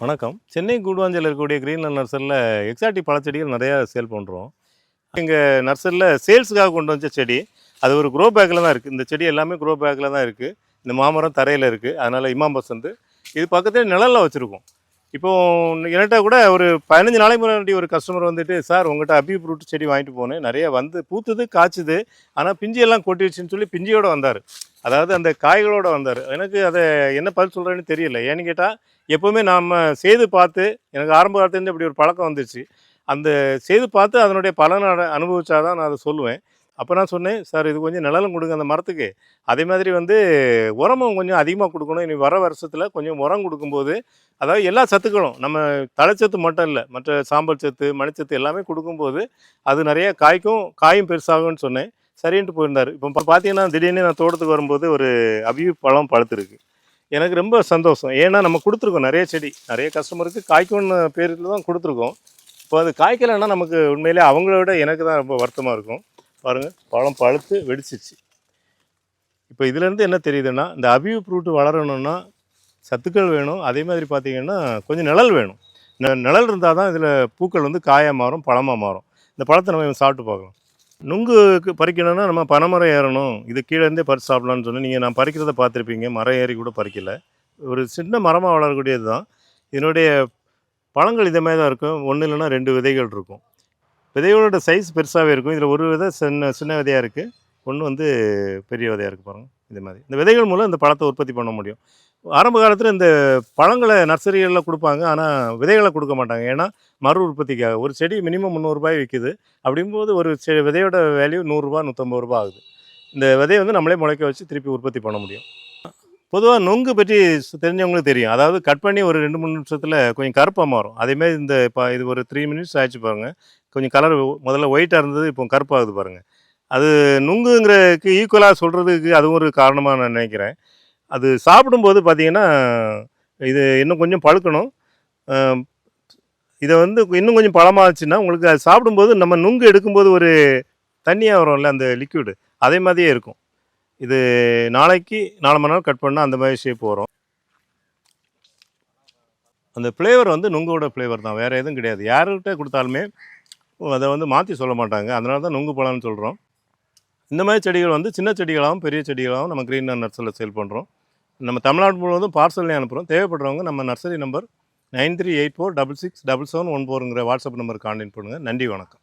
வணக்கம். சென்னை கூடுவாஞ்சேரியில இருக்கக்கூடிய கிரீன்லேண்ட் நர்சரியில் எக்ஸாட்டிக் பழச்செடிகள் நிறையா சேல் பண்ணுறோம். எங்கள் நர்சரியில் சேல்ஸுக்காக கொண்டு வந்த செடி, அது ஒரு க்ரோ பேக்கில் தான் இருக்குது. இந்த செடி எல்லாமே க்ரோ பேக்கில் தான் இருக்குது. இந்த மாமரம் தரையில் இருக்குது. அதனால் இமாம்பஸ் வந்து இது பக்கத்தில் நிழலில் வச்சுருக்கோம். இப்போது என்கிட்ட கூட ஒரு 15 நாளைக்கு முன்னாடி ஒரு கஸ்டமர் வந்துட்டு, சார் உங்கள்கிட்ட அபி ஃப்ரூட் செடி வாங்கிட்டு போனேன், நிறைய வந்து பூத்துது, காய்ச்சுது, ஆனால் பிஞ்சு எல்லாம் கொட்டிடுச்சுன்னு சொல்லி பிஞ்சியோடு வந்தார். அதாவது அந்த காய்களோடு வந்தார். எனக்கு அதை என்ன பதில் சொல்கிறேன்னு தெரியல. ஏன்னு கேட்டால், எப்போவுமே நாம் செய்து பார்த்து, எனக்கு ஆரம்ப காலத்துலேருந்து இப்படி ஒரு பழக்கம் வந்துச்சு. அந்த செய்து பார்த்து அதனுடைய பலனை அனுபவிச்சா தான் நான் அதை சொல்லுவேன். அப்போ நான் சொன்னேன், சார் இது கொஞ்சம் நிழலும் கொடுங்க அந்த மரத்துக்கு. அதே மாதிரி வந்து உரமும் கொஞ்சம் அதிகமாக கொடுக்கணும். இனி வர வருஷத்தில் கொஞ்சம் உரம் கொடுக்கும்போது, அதாவது எல்லா சத்துக்களும் நம்ம தழைச்சத்து மட்டும் இல்லை, மற்ற சாம்பல் சத்து, மணிச்சத்து எல்லாமே கொடுக்கும்போது அது நிறைய காயும் பெருசாகும்னு சொன்னேன். சரின்ட்டு போயிருந்தார். இப்போ பார்த்தீங்கன்னா திடீர்னு நான் தோட்டத்துக்கு வரும்போது ஒரு அபியூ பழம் பழுத்துருக்கு. எனக்கு ரொம்ப சந்தோஷம். ஏன்னா நம்ம கொடுத்துருக்கோம் நிறைய செடி, நிறைய கஸ்டமருக்கு காய்க்கும்னு பேரில் தான் கொடுத்துருக்கோம். இப்போ அது காய்க்கலைன்னா நமக்கு உண்மையிலே அவங்கள விட எனக்கு தான் ரொம்ப வருத்தமாக இருக்கும். பாருங்கள், பழம் பழுத்து வெடிச்சிச்சு. இப்போ இதுலேருந்து என்ன தெரியுதுன்னா, இந்த அபியூ ஃப்ரூட் வளரணும்னா சத்துக்கள் வேணும். அதே மாதிரி பார்த்திங்கன்னா கொஞ்சம் நிழல் வேணும். நிழல் இருந்தால் தான் இதில் பூக்கள் வந்து காயாக மாறும், பழமாக மாறும். இந்த பழத்தை நம்ம சாப்பிட்டு பார்க்கலாம். நுங்குக்கு பறிக்கணும்னா நம்ம பனைமரம் ஏறணும், இது கீழேருந்தே பறித்து சாப்பிட்லான்னு சொன்னேன். நீங்கள் நான் பறிக்கிறத பார்த்துருப்பீங்க, மரம் ஏறி கூட பறிக்கலை. ஒரு சின்ன மரமாக வளரக்கூடியது தான். இதனுடைய பழங்கள் இதே மாதிரி தான் இருக்கும். ஒன்று இல்லைன்னா 2 விதைகள் இருக்கும். விதைகளோட சைஸ் பெருசாகவே இருக்கும். இதில் ஒரு விதை சின்ன விதையாக இருக்குது, ஒன்று வந்து பெரிய விதையாக இருக்குது. பாருங்கள், இதே மாதிரி இந்த விதைகள் மூலம் இந்த பழத்தை உற்பத்தி பண்ண முடியும். ஆரம்ப காலத்தில் இந்த பழங்களை நர்சரிகளில் கொடுப்பாங்க, ஆனால் விதைகளை கொடுக்க மாட்டாங்க. ஏன்னா மறு உற்பத்திக்காக ஒரு செடி மினிமம் 300 ரூபாய் விற்குது. அப்படிங்கும்போது ஒரு விதையோட வேல்யூ 100 ரூபா 150 ரூபா ஆகுது. இந்த விதையை வந்து நம்மளே முளைக்க வச்சு திருப்பி உற்பத்தி பண்ண முடியும். பொதுவாக நொங்கு பற்றி தெரிஞ்சவங்களுக்கு தெரியும். அதாவது கட் பண்ணி ஒரு 2-3 நிமிஷத்தில் கொஞ்சம் கருப்பாக மாறும். அதேமாதிரி இந்த இப்போ இது ஒரு 3 மினிட்ஸ் ஆயிடுச்சு பாருங்கள். கொஞ்சம் கலர் முதல்ல ஒயிட்டாக இருந்தது, இப்போ கருப்பாகுது பாருங்கள். அது நுங்குங்கிறதுக்கு ஈக்குவலாக சொல்கிறதுக்கு அதுவும் ஒரு காரணமாக நான் நினைக்கிறேன். அது சாப்பிடும்போது பார்த்திங்கன்னா இது இன்னும் கொஞ்சம் பழுக்கணும். இதை வந்து இன்னும் கொஞ்சம் பழமாச்சுன்னா உங்களுக்கு அது சாப்பிடும்போது நம்ம நுங்கு எடுக்கும்போது ஒரு தண்ணியாக வரும்ல அந்த லிக்விடு, அதே மாதிரியே இருக்கும். இது நாளைக்கு நாளை மறுநாள் கட் பண்ணால் அந்த மாதிரி ஷேப் வரும். அந்த ஃப்ளேவர் வந்து நுங்கோட ஃப்ளேவர் தான், வேறு எதுவும் கிடையாது. யார்கிட்ட கொடுத்தாலுமே அதை வந்து மாற்றி சொல்ல மாட்டாங்க. அதனால தான் நுங்கு பழம்னு சொல்கிறோம். இந்த மாதிரி செடிகள் வந்து சின்ன செடிகளாகவும் பெரிய செடிகளாகவும் நம்ம கிரீன்லேண்ட் நர்சரியில் சேல் பண்ணுறோம். நம்ம தமிழ்நாடு முழுவதும் பார்சல்லையும் அனுப்புகிறோம். தேவைப்படுறவங்க நம்ம நர்சரி நம்பர் 9384667714ங்கிற வாட்ஸ்அப் நம்பருக்கு கான்டாக்ட் பண்ணுங்கள். நன்றி, வணக்கம்.